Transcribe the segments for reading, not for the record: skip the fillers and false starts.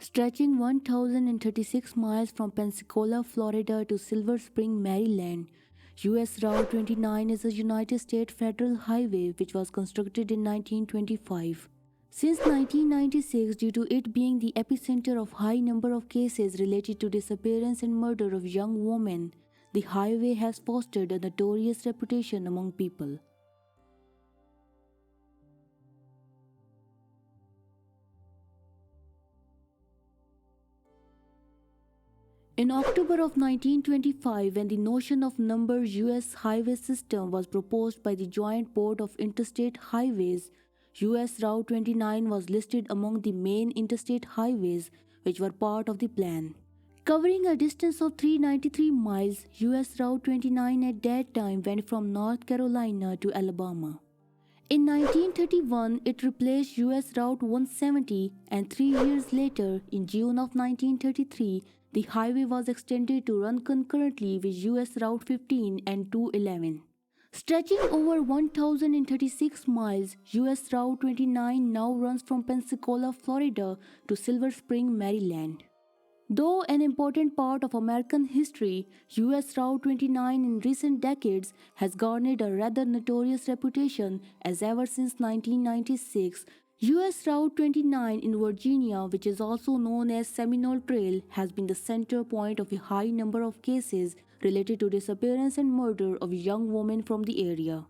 Stretching 1,036 miles from Pensacola, Florida to Silver Spring, Maryland. U.S. Route 29 is a United States federal highway which was constructed in 1925. Since 1996, due to it being the epicenter of high number of cases related to disappearance and murder of young women, the highway has fostered a notorious reputation among people. In October of 1925, when the notion of numbered U.S. Highway System was proposed by the Joint Board of Interstate Highways, U.S. Route 29 was listed among the main interstate highways which were part of the plan. Covering a distance of 393 miles, U.S. Route 29 at that time went from North Carolina to Alabama. In 1931, it replaced U.S. Route 170, and 3 years later, in June of 1933, the highway was extended to run concurrently with U.S. Route 15 and 211. Stretching over 1,036 miles, U.S. Route 29 now runs from Pensacola, Florida to Silver Spring, Maryland. Though an important part of American history, U.S. Route 29 in recent decades has garnered a rather notorious reputation, as ever since 1996, U.S. Route 29 in Virginia, which is also known as Seminole Trail, has been the center point of a high number of cases related to disappearance and murder of young women from the area.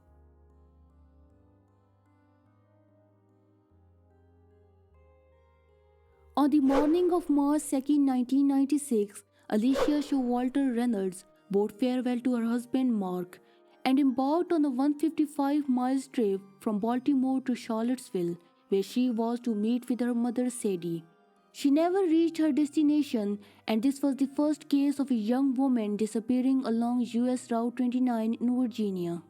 On the morning of March 2, 1996, Alicia Showalter Reynolds bade farewell to her husband Marc and embarked on a 155-mile trip from Baltimore to Charlottesville, where she was to meet with her mother Sadie. She never reached her destination, and this was the first case of a young woman disappearing along U.S. Route 29 in Virginia.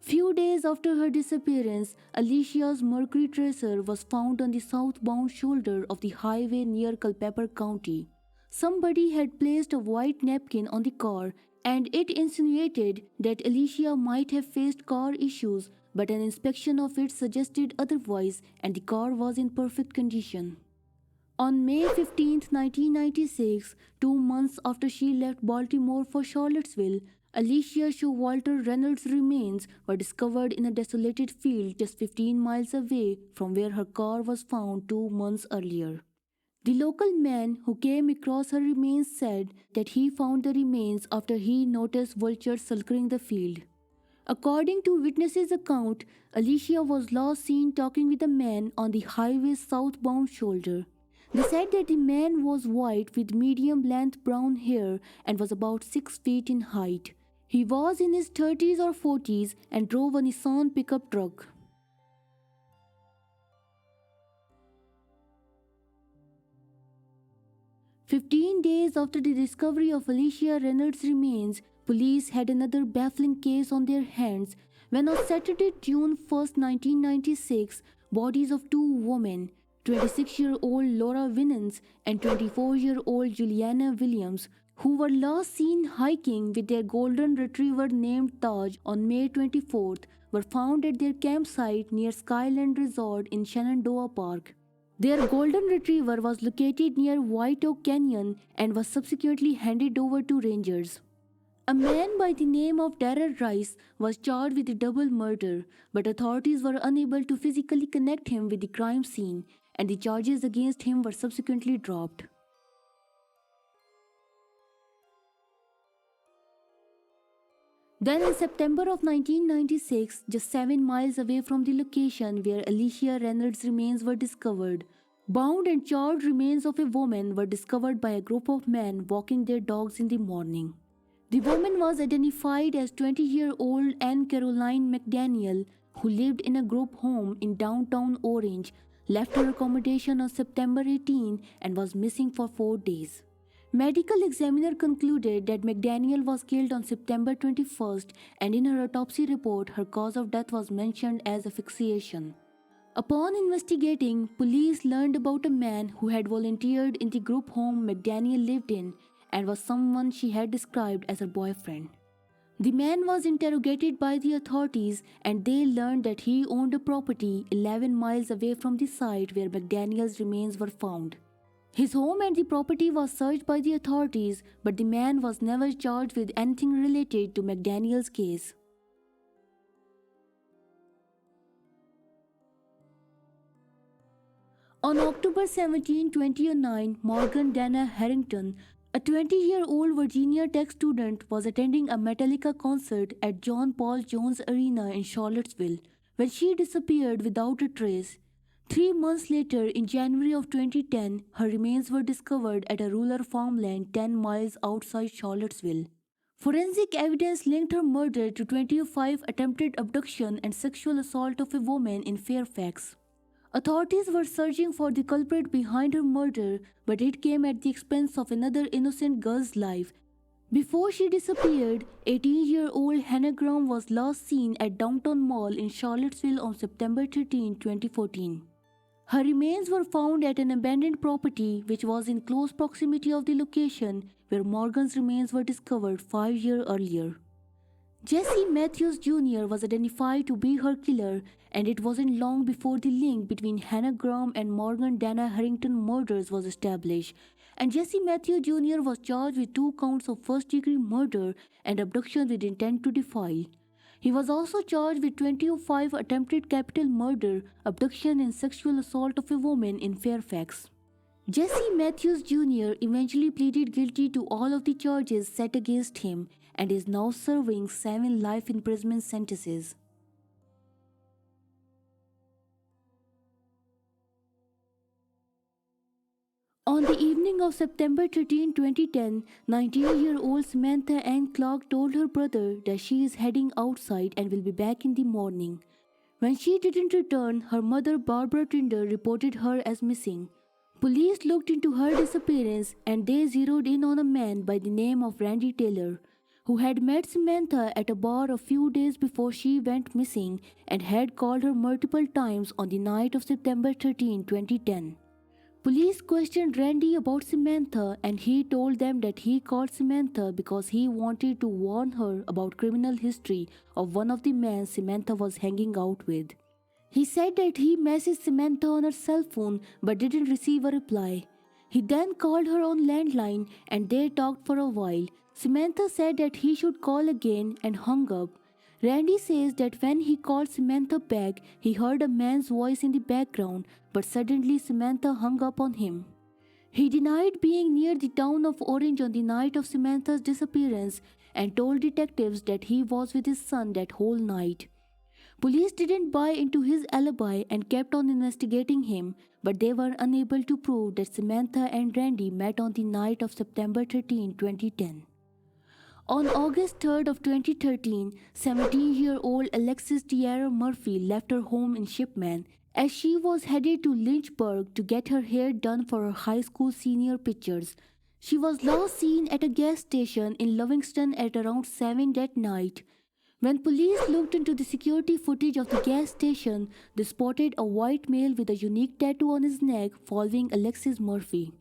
Few days after her disappearance, Alicia's Mercury tracer was found on the southbound shoulder of the highway near Culpeper County. Somebody had placed a white napkin on the car, and it insinuated that Alicia might have faced car issues, but an inspection of it suggested otherwise, and the car was in perfect condition. On May 15, 1996, 2 months after she left Baltimore for Charlottesville, Alicia Showalter Reynolds' remains were discovered in a desolated field just 15 miles away from where her car was found 2 months earlier. The local man who came across her remains said that he found the remains after he noticed vultures circling the field. According to witnesses' account, Alicia was last seen talking with a man on the highway's southbound shoulder. They said that the man was white with medium-length brown hair and was about 6 feet in height. He was in his 30s or 40s and drove a Nissan pickup truck. "15 days after the discovery of Alicia Reynolds' remains, police had another baffling case on their hands when on Saturday, June 1, 1996, bodies of 2 women, 26-year-old Laura Winans and 24-year-old Juliana Williams, who were last seen hiking with their golden retriever named Taj on May 24th, were found at their campsite near Skyland Resort in Shenandoah Park. Their golden retriever was located near White Oak Canyon and was subsequently handed over to rangers. A man by the name of Darrell was charged with double murder, but authorities were unable to physically connect him with the crime scene, and the charges against him were subsequently dropped. Then in September of 1996, just 7 miles away from the location where Alicia Reynolds' remains were discovered, bound and charred remains of a woman were discovered by a group of men walking their dogs in the morning. The woman was identified as 20-year-old Anne Carolyn McDaniel, who lived in a group home in downtown Orange, left her accommodation on September 18 and was missing for 4 days. Medical examiner concluded that McDaniel was killed on September 21st, and in her autopsy report, her cause of death was mentioned as asphyxiation. Upon investigating, police learned about a man who had volunteered in the group home McDaniel lived in and was someone she had described as her boyfriend. The man was interrogated by the authorities, and they learned that he owned a property 11 miles away from the site where McDaniel's remains were found. His home and the property was searched by the authorities, but the man was never charged with anything related to McDaniel's case. On October 17, 2009, Morgan Dana Harrington, a 20-year-old Virginia Tech student, was attending a Metallica concert at John Paul Jones Arena in Charlottesville when she disappeared without a trace. 3 months later, in January of 2010, her remains were discovered at a rural farmland 10 miles outside Charlottesville. Forensic evidence linked her murder to 25 attempted abduction and sexual assault of a woman in Fairfax. Authorities were searching for the culprit behind her murder, but it came at the expense of another innocent girl's life. Before she disappeared, 18-year-old Hannah Graham was last seen at Downtown Mall in Charlottesville on September 13, 2014. Her remains were found at an abandoned property which was in close proximity of the location where Morgan's remains were discovered 5 years earlier. Jesse Matthews Jr. was identified to be her killer, and it wasn't long before the link between Hannah Graham and Morgan Dana Harrington murders was established, and Jesse Matthews Jr. was charged with 2 counts of first-degree murder and abduction with intent to defile. He was also charged with 25 attempted capital murder, abduction and sexual assault of a woman in Fairfax. Jesse Matthews Jr. eventually pleaded guilty to all of the charges set against him and is now serving 7 life imprisonment sentences. On the evening of September 13, 2010, 19-year-old Samantha Ann Clarke told her brother that she is heading outside and will be back in the morning. When she didn't return, her mother Barbara Tinder reported her as missing. Police looked into her disappearance and they zeroed in on a man by the name of Randy Taylor, who had met Samantha at a bar a few days before she went missing and had called her multiple times on the night of September 13, 2010. Police questioned Randy about Samantha and he told them that he called Samantha because he wanted to warn her about criminal history of one of the men Samantha was hanging out with. He said that he messaged Samantha on her cell phone but didn't receive a reply. He then called her on landline and they talked for a while. Samantha said that he should call again and hung up. Randy says that when he called Samantha back, he heard a man's voice in the background, but suddenly Samantha hung up on him. He denied being near the town of Orange on the night of Samantha's disappearance and told detectives that he was with his son that whole night. Police didn't buy into his alibi and kept on investigating him, but they were unable to prove that Samantha and Randy met on the night of September 13, 2010. On August 3rd of 2013, 17-year-old Alexis Tiara Murphy left her home in Shipman as she was headed to Lynchburg to get her hair done for her high school senior pictures. She was last seen at a gas station in Livingston at around 7 that night. When police looked into the security footage of the gas station, they spotted a white male with a unique tattoo on his neck following Alexis Murphy.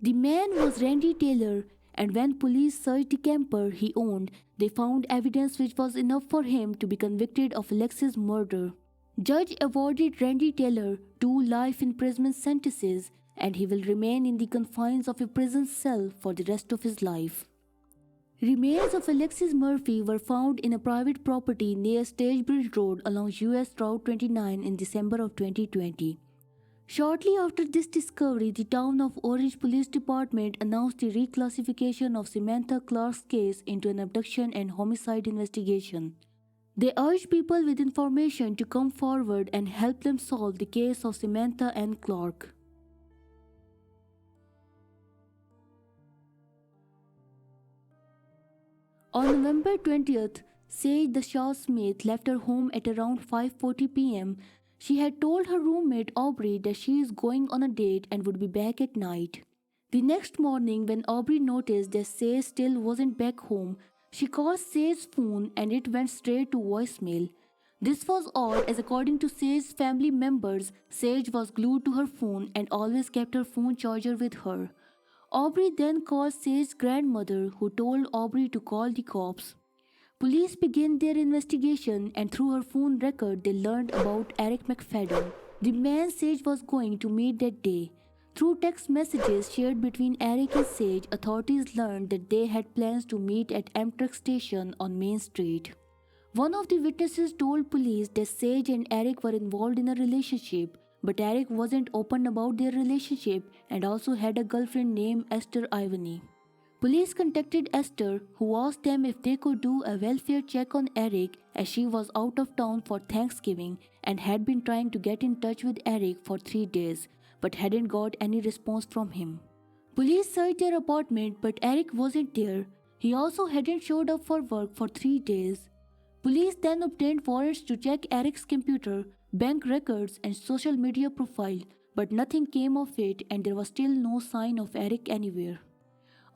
The man was Randy Taylor, and when police searched the camper he owned, they found evidence which was enough for him to be convicted of Alexis' murder. Judge awarded Randy Taylor 2 life imprisonment sentences, and he will remain in the confines of a prison cell for the rest of his life. Remains of Alexis Murphy were found in a private property near Stagebridge Road along U.S Route 29 in December of 2020. Shortly after this discovery, the town of Orange Police Department announced the reclassification of Samantha Clarke's case into an abduction and homicide investigation. They urged people with information to come forward and help them solve the case of Samantha and Clarke. On November 20th, Sage the Shaw Smith left her home at around 5:40 p.m. She had told her roommate Aubrey that she is going on a date and would be back at night. The next morning, when Aubrey noticed that Sage still wasn't back home, she called Sage's phone and it went straight to voicemail. This was odd as according to Sage's family members, Sage was glued to her phone and always kept her phone charger with her. Aubrey then called Sage's grandmother, who told Aubrey to call the cops. Police began their investigation and through her phone record they learned about Eric McFadden, the man Sage was going to meet that day. Through text messages shared between Eric and Sage, authorities learned that they had plans to meet at Amtrak station on Main Street. One of the witnesses told police that Sage and Eric were involved in a relationship, but Eric wasn't open about their relationship and also had a girlfriend named Esther Ivany. Police contacted Esther, who asked them if they could do a welfare check on Eric as she was out of town for Thanksgiving and had been trying to get in touch with Eric for 3 days but hadn't got any response from him. Police searched their apartment but Eric wasn't there. He also hadn't showed up for work for 3 days. Police then obtained warrants to check Eric's computer, bank records and social media profile, but nothing came of it and there was still no sign of Eric anywhere.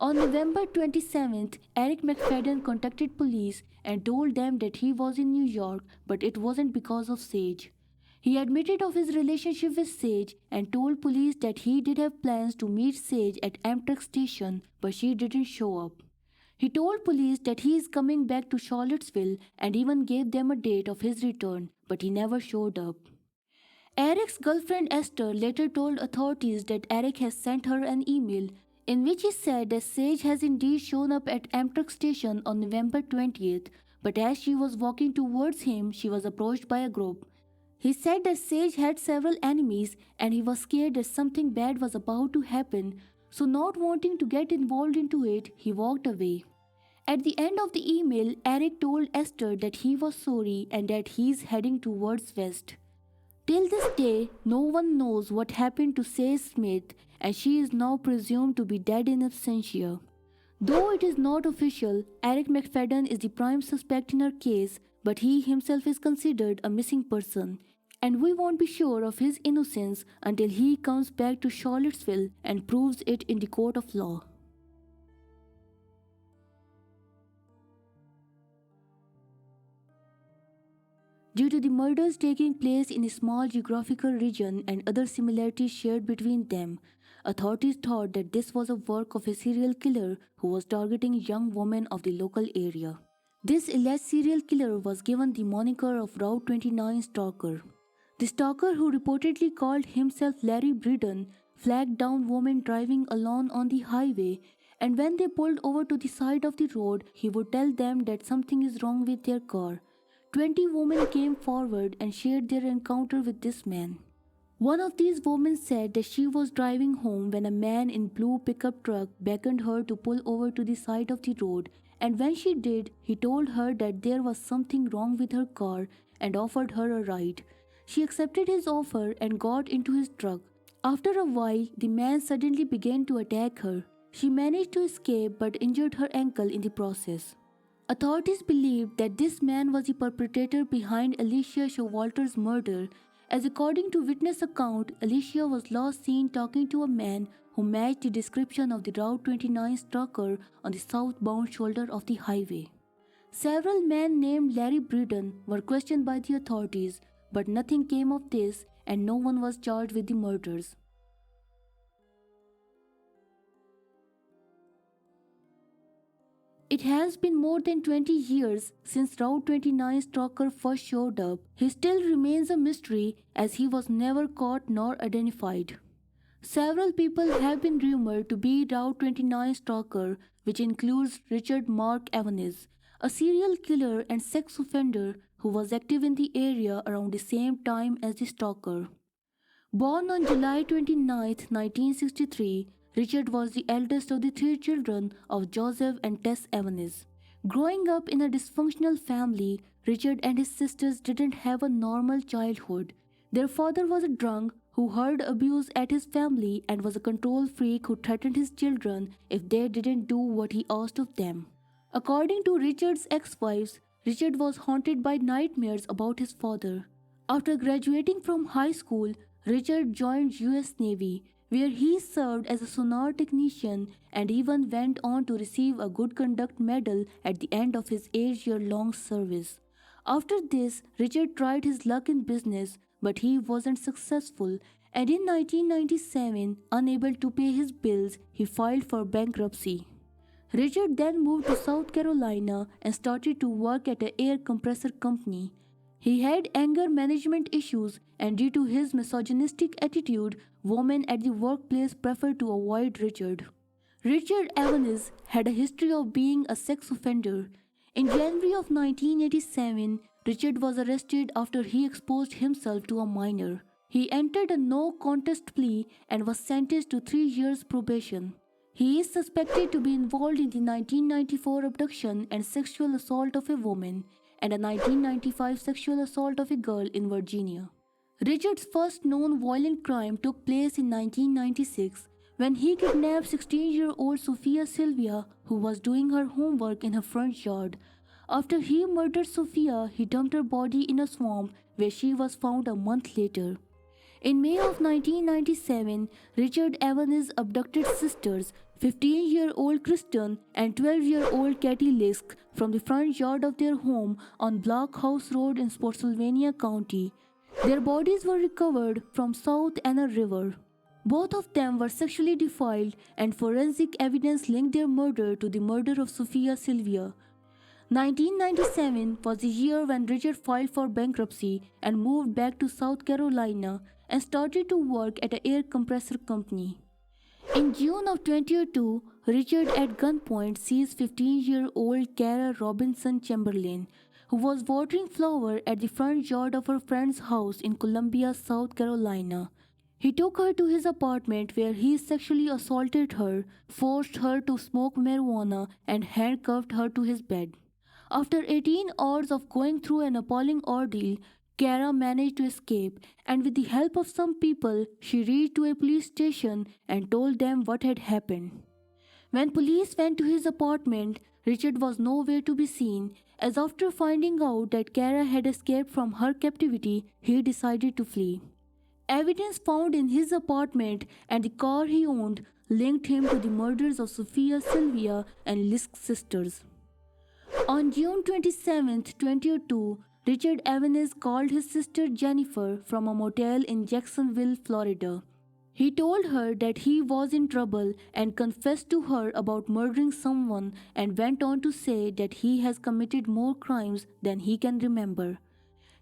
On November 27th, Eric McFadden contacted police and told them that he was in New York, but it wasn't because of Sage. He admitted of his relationship with Sage and told police that he did have plans to meet Sage at Amtrak station, but she didn't show up. He told police that he is coming back to Charlottesville and even gave them a date of his return, but he never showed up. Eric's girlfriend Esther later told authorities that Eric has sent her an email in which he said that Sage has indeed shown up at Amtrak station on November 20th, but as she was walking towards him, she was approached by a group. He said that Sage had several enemies and he was scared that something bad was about to happen, so not wanting to get involved into it, he walked away. At the end of the email, Eric told Esther that he was sorry and that he's heading towards west. Till this day, no one knows what happened to Sage Smith and she is now presumed to be dead in absentia. Though it is not official, Eric McFadden is the prime suspect in her case, but he himself is considered a missing person, and we won't be sure of his innocence until he comes back to Charlottesville and proves it in the court of law. Due to the murders taking place in a small geographical region and other similarities shared between them, authorities thought that this was a work of a serial killer who was targeting young women of the local area. This alleged serial killer was given the moniker of Route 29 Stalker. The stalker, who reportedly called himself Larry Breeden, flagged down women driving alone on the highway, and when they pulled over to the side of the road, he would tell them that something is wrong with their car. 20 women came forward and shared their encounter with this man. One of these women said that she was driving home when a man in blue pickup truck beckoned her to pull over to the side of the road, and when she did, he told her that there was something wrong with her car and offered her a ride. She accepted his offer and got into his truck. After a while, the man suddenly began to attack her. She managed to escape but injured her ankle in the process. Authorities believed that this man was the perpetrator behind Alicia Showalter's murder, as according to witness account, Alicia was last seen talking to a man who matched the description of the Route 29 stalker on the southbound shoulder of the highway. Several men named Larry Breeden were questioned by the authorities, but nothing came of this and no one was charged with the murders. It has been more than 20 years since Route 29 stalker first showed up. He still remains a mystery as he was never caught nor identified. Several people have been rumored to be Route 29 stalker, which includes Richard Marc Evonitz, a serial killer and sex offender who was active in the area around the same time as the stalker. Born on July 29, 1963, Richard was the eldest of the 3 children of Joseph and Tess Evonitz. Growing up in a dysfunctional family, Richard and his sisters didn't have a normal childhood. Their father was a drunk who heard abuse at his family and was a control freak who threatened his children if they didn't do what he asked of them. According to Richard's ex-wives, Richard was haunted by nightmares about his father. After graduating from high school, Richard joined U.S Navy, where he served as a sonar technician and even went on to receive a Good Conduct Medal at the end of his 8-year-long service. After this, Richard tried his luck in business, but he wasn't successful, and in 1997, unable to pay his bills, he filed for bankruptcy. Richard then moved to South Carolina and started to work at an air compressor company. He had anger management issues, and due to his misogynistic attitude, women at the workplace preferred to avoid Richard. Richard Evonitz had a history of being a sex offender. In January of 1987, Richard was arrested after he exposed himself to a minor. He entered a no contest plea and was sentenced to 3 years probation. He is suspected to be involved in the 1994 abduction and sexual assault of a woman and a 1995 sexual assault of a girl in Virginia. Richard's first known violent crime took place in 1996 when he kidnapped 16-year-old Sophia Sylvia, who was doing her homework in her front yard. After he murdered Sophia, he dumped her body in a swamp where she was found a month later. In May of 1997, Richard Evonitz abducted sisters, 15-year-old Kristen and 12-year-old Katie Lisk, from the front yard of their home on Blockhouse Road in Spotsylvania County. Their bodies were recovered from South Anna River. Both of them were sexually defiled, and forensic evidence linked their murder to the murder of Sophia Sylvia. 1997 was the year when Richard filed for bankruptcy and moved back to South Carolina and started to work at an air compressor company. In June of 2002, Richard at gunpoint seized 15-year-old Cara Robinson Chamberlain, who was watering flowers at the front yard of her friend's house in Columbia, South Carolina. He took her to his apartment where he sexually assaulted her, forced her to smoke marijuana, and handcuffed her to his bed. After 18 hours of going through an appalling ordeal, Cara managed to escape, and with the help of some people, she reached to a police station and told them what had happened. When police went to his apartment, Richard was nowhere to be seen, as after finding out that Cara had escaped from her captivity, he decided to flee. Evidence found in his apartment and the car he owned linked him to the murders of Sophia Sylvia and Lisk's sisters. On June 27, 2002, Richard Evonitz called his sister Jennifer from a motel in Jacksonville, Florida. He told her that he was in trouble and confessed to her about murdering someone, and went on to say that he has committed more crimes than he can remember.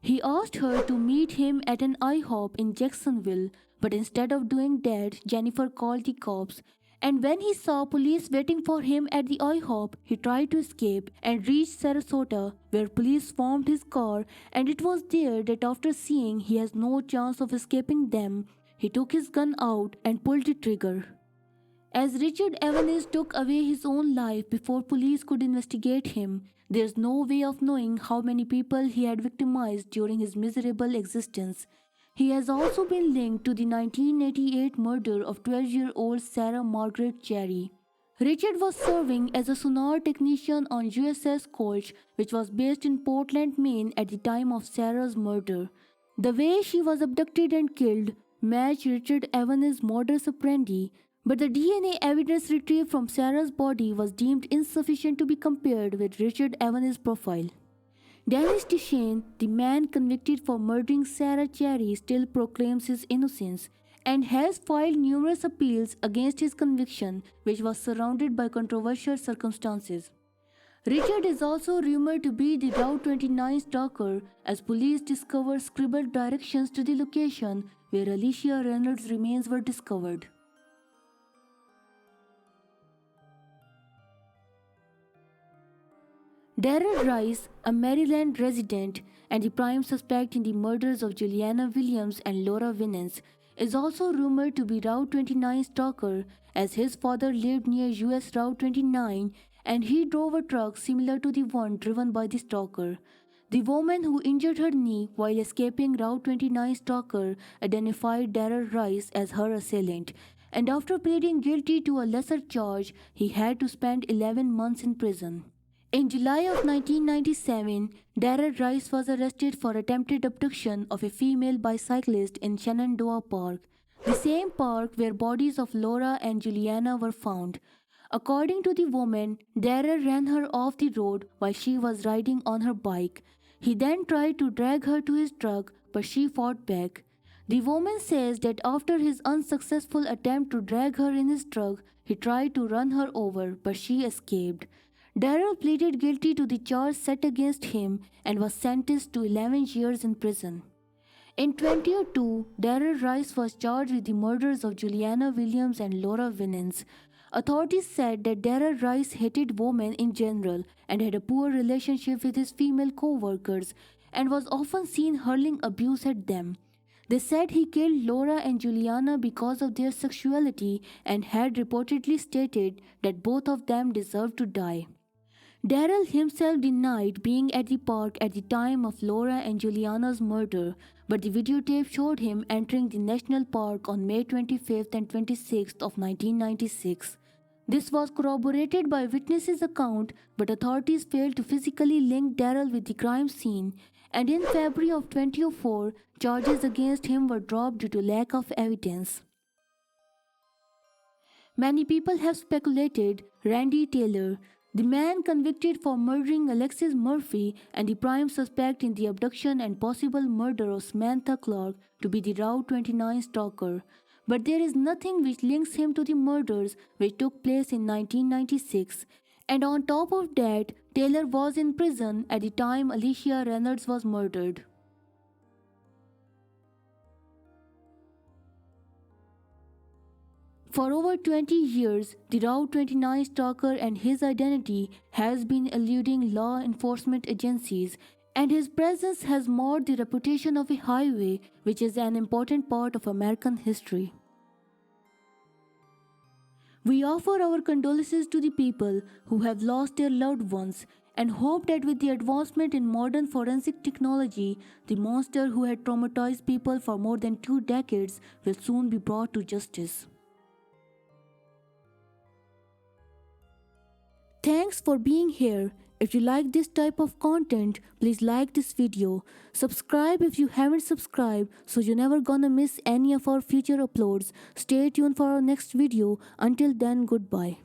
He asked her to meet him at an IHOP in Jacksonville, but instead of doing that, Jennifer called the cops. And when he saw police waiting for him at the IHOP, he tried to escape and reached Sarasota, where police swarmed his car, and it was there that after seeing he has no chance of escaping them, he took his gun out and pulled the trigger. As Richard Evonitz took away his own life before police could investigate him, there's no way of knowing how many people he had victimized during his miserable existence. He has also been linked to the 1988 murder of 12-year-old Sarah Margaret Cherry. Richard was serving as a sonar technician on USS Colch, which was based in Portland, Maine at the time of Sarah's murder. The way she was abducted and killed matched Richard Evonitz's modus operandi, but the DNA evidence retrieved from Sarah's body was deemed insufficient to be compared with Richard Evonitz's profile. Dennis DeShane, the man convicted for murdering Sarah Cherry, still proclaims his innocence and has filed numerous appeals against his conviction, which was surrounded by controversial circumstances. Richard is also rumored to be the Route 29 stalker, as police discovered scribbled directions to the location where Alicia Reynolds' remains were discovered. Darrell Rice, a Maryland resident and the prime suspect in the murders of Juliana Williams and Laura Winans, is also rumored to be Route 29 stalker, as his father lived near U.S Route 29 and he drove a truck similar to the one driven by the stalker. The woman who injured her knee while escaping Route 29 stalker identified Darrell Rice as her assailant, and after pleading guilty to a lesser charge, he had to spend 11 months in prison. In July of 1997, Darrell Rice was arrested for attempted abduction of a female bicyclist in Shenandoah Park, the same park where bodies of Laura and Juliana were found. According to the woman, Darrell ran her off the road while she was riding on her bike. He then tried to drag her to his truck, but she fought back. The woman says that after his unsuccessful attempt to drag her in his truck, he tried to run her over, but she escaped. Darrell pleaded guilty to the charge set against him and was sentenced to 11 years in prison. In 2002, Darrell Rice was charged with the murders of Juliana Williams and Laura Winans. Authorities said that Darrell Rice hated women in general and had a poor relationship with his female co-workers and was often seen hurling abuse at them. They said he killed Laura and Juliana because of their sexuality and had reportedly stated that both of them deserved to die. Darrell himself denied being at the park at the time of Laura and Juliana's murder, but the videotape showed him entering the national park on May 25th and 26th of 1996. This was corroborated by witnesses' account, but authorities failed to physically link Darrell with the crime scene, and in February of 2004, charges against him were dropped due to lack of evidence. Many people have speculated Randy Taylor, the man convicted for murdering Alexis Murphy and the prime suspect in the abduction and possible murder of Samantha Clarke, to be the Route 29 stalker. But there is nothing which links him to the murders which took place in 1996. And on top of that, Taylor was in prison at the time Alicia Reynolds was murdered. For over 20 years, the Route 29 stalker and his identity has been eluding law enforcement agencies, and his presence has marred the reputation of a highway which is an important part of American history. We offer our condolences to the people who have lost their loved ones and hope that with the advancement in modern forensic technology, the monster who had traumatized people for more than 2 decades will soon be brought to justice. Thanks for being here. If you like this type of content, please like this video. Subscribe if you haven't subscribed so you're never gonna miss any of our future uploads. Stay tuned for our next video. Until then, goodbye.